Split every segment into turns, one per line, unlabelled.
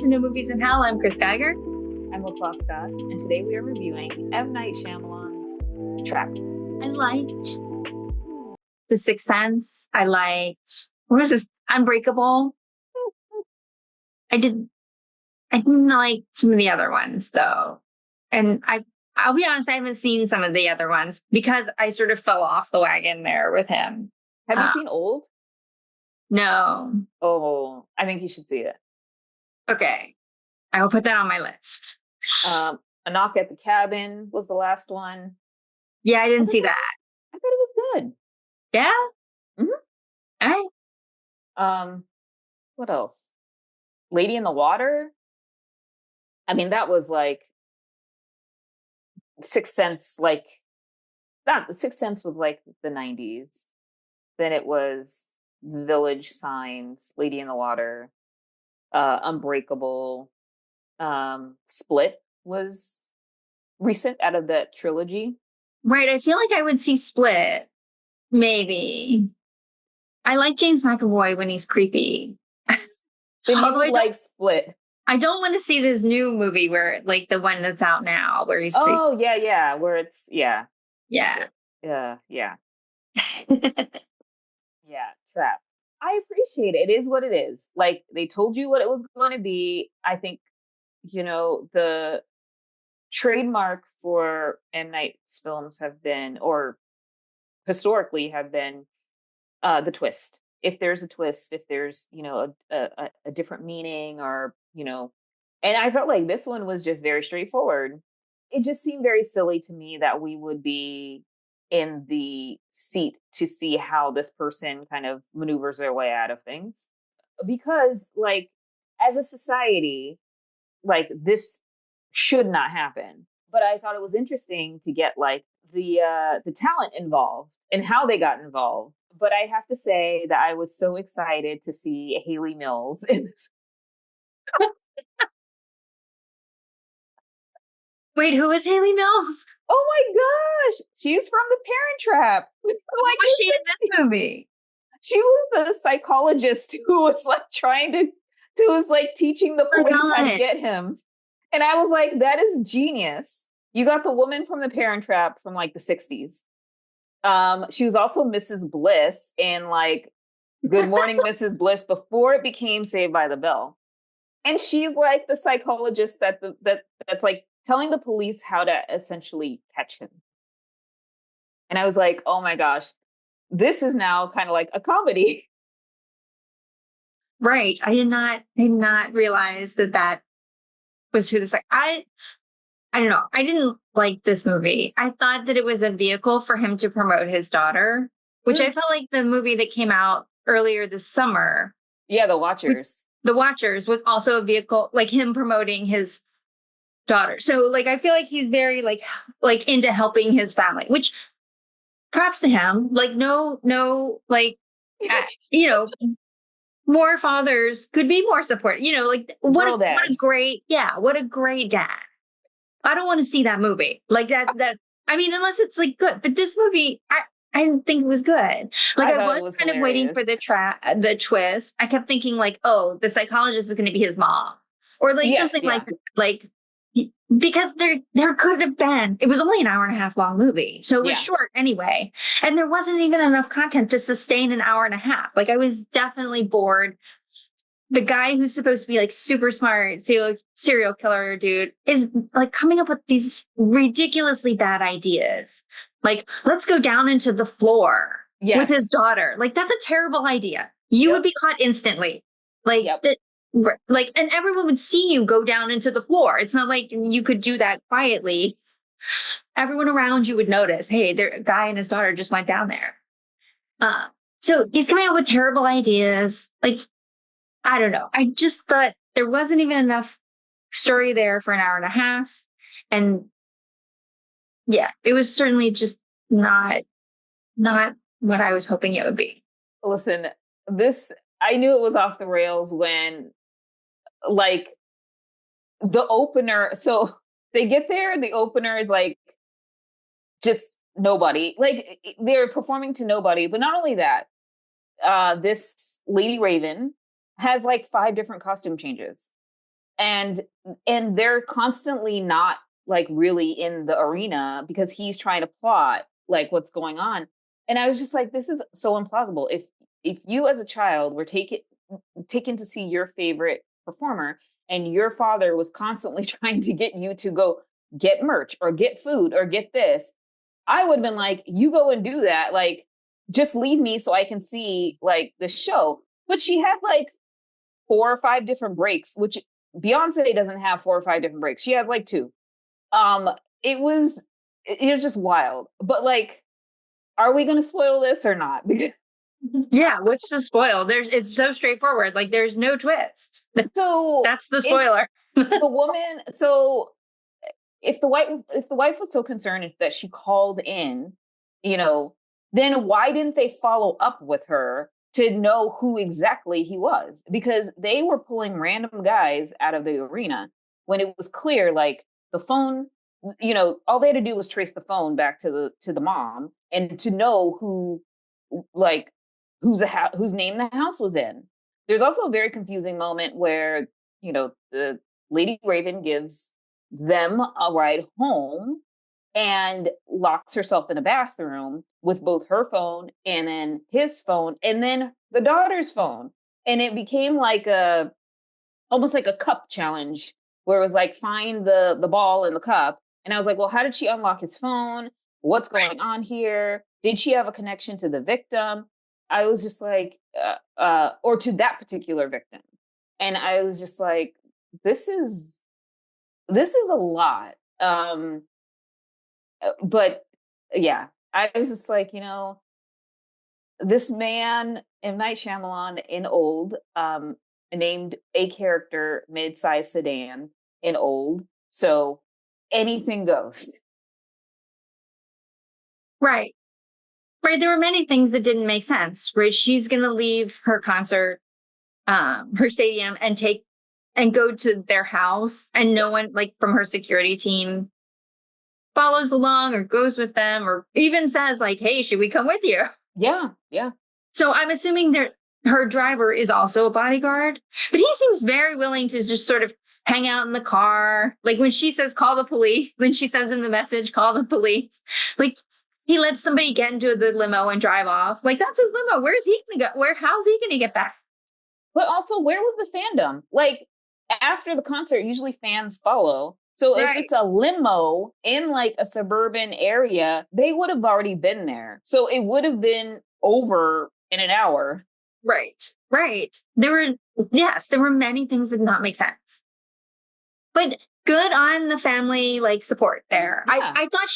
to No Movies in Hell. I'm Chris Geiger.
I'm LaCroix Scott, and today we are reviewing M. Night Shyamalan's Trap.
I liked The Sixth Sense. I liked, what was this? Unbreakable. I didn't like some of the other ones though. And I'll be honest, I haven't seen some of the other ones because I sort of fell off the wagon there with him.
Have you seen Old?
No.
Oh, I think you should see it.
Okay. I will put that on my list.
A Knock at the Cabin was the last one.
Yeah, I didn't see that.
I thought it was good.
Yeah?
Mm-hmm.
All
right. What else? Lady in the Water. I mean, that was like Sixth Sense, like that. Sixth Sense was like the 90s. Then it was Village, Signs, Lady in the Water, Unbreakable. Split was recent out of that trilogy.
Right. I feel like I would see Split. Maybe. I like James McAvoy when he's creepy.
Then you would like Split.
I don't want to see this new movie where, like, the one that's out now where he's creepy.
Oh, yeah. Where it's, yeah.
Yeah.
Yeah. Yeah, Trap. I appreciate it. It is what it is. Like, they told you what it was going to be. I think, the trademark for M. Night's films have been, or historically have been, the twist. If there's a twist, if there's, a different meaning or, and I felt like this one was just very straightforward. It just seemed very silly to me that we would be in the seat to see how this person kind of maneuvers their way out of things. Because, like, as a society, like, this should not happen. But I thought it was interesting to get, like, the talent involved and how they got involved. But I have to say that I was so excited to see Haley Mills in this.
Wait, who is Haley Mills?
Oh my gosh, she's from The Parent Trap.
Like, was she in this movie?
She was the psychologist who was like who was like teaching the police how to get him. And I was like, that is genius. You got the woman from The Parent Trap from like the 60s. She was also Mrs. Bliss in like Good Morning, Mrs. Bliss before it became Saved by the Bell. And she's like the psychologist that's like telling the police how to essentially catch him. And I was like, oh my gosh, this is now kind of like a comedy.
Right. I did not realize that was who this, like, I don't know. I didn't like this movie. I thought that it was a vehicle for him to promote his daughter, which I felt like the movie that came out earlier this summer.
Yeah, The Watchers.
The Watchers was also a vehicle, like him promoting his daughter. So, like, I feel like he's very like into helping his family, which props to him. Like, no, like, more fathers could be more supportive. Like, what a great dad. I don't want to see that movie like that. I mean, unless it's like good, but this movie, I didn't think it was good. Like, I was kind of waiting for the twist. I kept thinking like, oh, the psychologist is going to be his mom, or like something like because there could have been. It was only an hour and a half long movie, so it was short anyway, and there wasn't even enough content to sustain an hour and a half. Like, I was definitely bored. The guy who's supposed to be like super smart serial killer dude is like coming up with these ridiculously bad ideas. Like, let's go down into the floor with his daughter. Like, that's a terrible idea. You would be caught instantly. Like, and everyone would see you go down into the floor. It's not like you could do that quietly. Everyone around you would notice, hey, a guy and his daughter just went down there. So he's coming up with terrible ideas. Like, I don't know. I just thought there wasn't even enough story there for an hour and a half. And yeah, it was certainly just not what I was hoping it would be.
Listen, I knew it was off the rails when, like, the opener. So they get there, the opener is like just nobody. Like, they're performing to nobody. But not only that, this Lady Raven has like 5 different costume changes. and they're constantly not like really in the arena because he's trying to plot like what's going on. And I was just like, this is so implausible. If you as a child were taken to see your favorite performer and your father was constantly trying to get you to go get merch or get food or get this, I would have been like, you go and do that. Like, just leave me so I can see like the show. But she had like 4 or 5 different breaks, which Beyonce doesn't have 4 or 5 different breaks. She has like 2. Um, it was just wild. But like, are we going to spoil this or not?
Yeah, what's the spoil? It's so straightforward. Like there's no twist.
So
that's the spoiler.
The woman, so if the wife was so concerned that she called in, then why didn't they follow up with her to know who exactly he was? Because they were pulling random guys out of the arena when it was clear, like the phone, all they had to do was trace the phone back to the mom and to know who, like, whose name the house was in. There's also a very confusing moment where, the Lady Raven gives them a ride home and locks herself in a bathroom with both her phone and then his phone and then the daughter's phone. And it became like almost like a cup challenge where it was like, find the ball in the cup. And I was like, well, how did she unlock his phone? What's going on here? Did she have a connection to the victim? I was just like, or to that particular victim. And I was just like, this is a lot. But yeah, I was just like, this man, M. Night Shyamalan in Old, named a character mid-size sedan in Old. So anything goes.
Right. Right. There were many things that didn't make sense, right? She's going to leave her concert, her stadium and go to their house and no one like from her security team follows along or goes with them or even says like, hey, should we come with you?
Yeah. Yeah.
So I'm assuming that her driver is also a bodyguard, but he seems very willing to just sort of hang out in the car. Like when she says, call the police, when she sends him the message, call the police, like he lets somebody get into the limo and drive off. Like that's his limo. Where's he going to go? How's he going to get back?
But also, where was the fandom? Like after the concert, usually fans follow. So if it's a limo in like a suburban area, they would have already been there. So it would have been over in an hour.
Right. There were many things that did not make sense. But good on the family, like support there. Yeah. I thought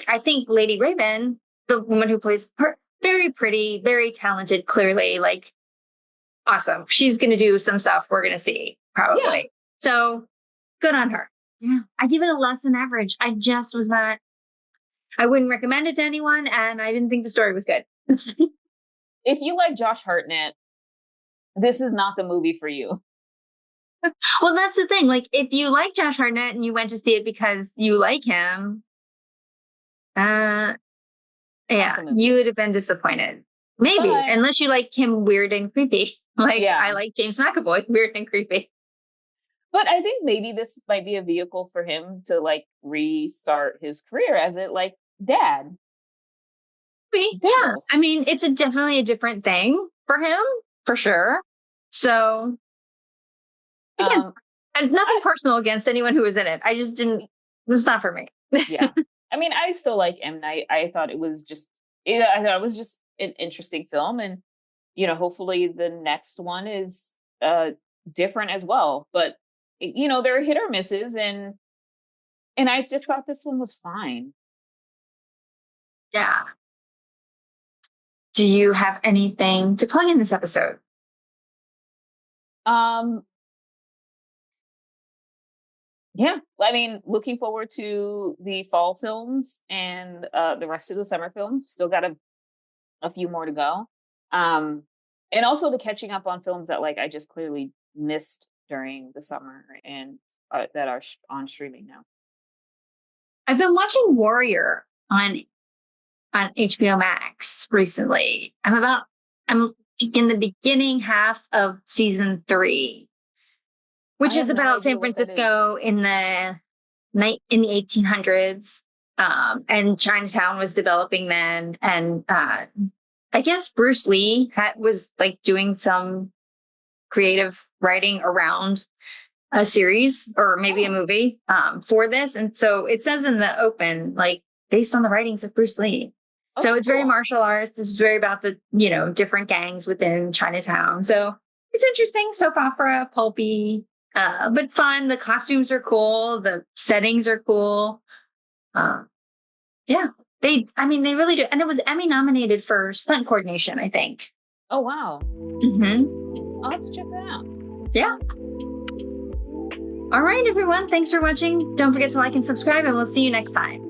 I think Lady Raven, the woman who plays her, very pretty, very talented, clearly, like awesome. She's going to do some stuff we're going to see probably. Yeah. So good on her. Yeah. I give it a less than average. I wouldn't recommend it to anyone. And I didn't think the story was good.
If you like Josh Hartnett, this is not the movie for you.
Well, that's the thing. Like, if you like Josh Hartnett and you went to see it because you like him, yeah, you would have been disappointed. Maybe, unless you like him weird and creepy. Like, I like James McAvoy, weird and creepy.
But I think maybe this might be a vehicle for him to like restart his career as dad.
Yeah, I mean, it's definitely a different thing for him, for sure. So, again, and nothing personal against anyone who was in it. I just didn't. It was not for me.
Yeah, I mean, I still like M. Night. I thought it was just an interesting film, and hopefully the next one is different as well. But there are hit or misses, and I just thought this one was fine.
Yeah. Do you have anything to plug in this episode?
Yeah, I mean, looking forward to the fall films and the rest of the summer films. Still got a few more to go. And also the catching up on films that I just clearly missed during the summer and that are on streaming now.
I've been watching Warrior on HBO Max recently. I'm in the beginning half of season 3. which is about San Francisco in the 1800s. And Chinatown was developing then. And I guess Bruce Lee was like doing some creative writing around a series or maybe a movie for this. And so it says in the open, like, based on the writings of Bruce Lee. So it's very martial arts. It's very about the, different gangs within Chinatown. So it's interesting. Soap opera, pulpy, but fun. The costumes are cool. The settings are cool. Yeah. They really do. And it was Emmy nominated for stunt coordination, I think.
Oh, wow.
Mm-hmm.
I'll have to check that out.
Yeah. All right, everyone. Thanks for watching. Don't forget to like and subscribe, and we'll see you next time.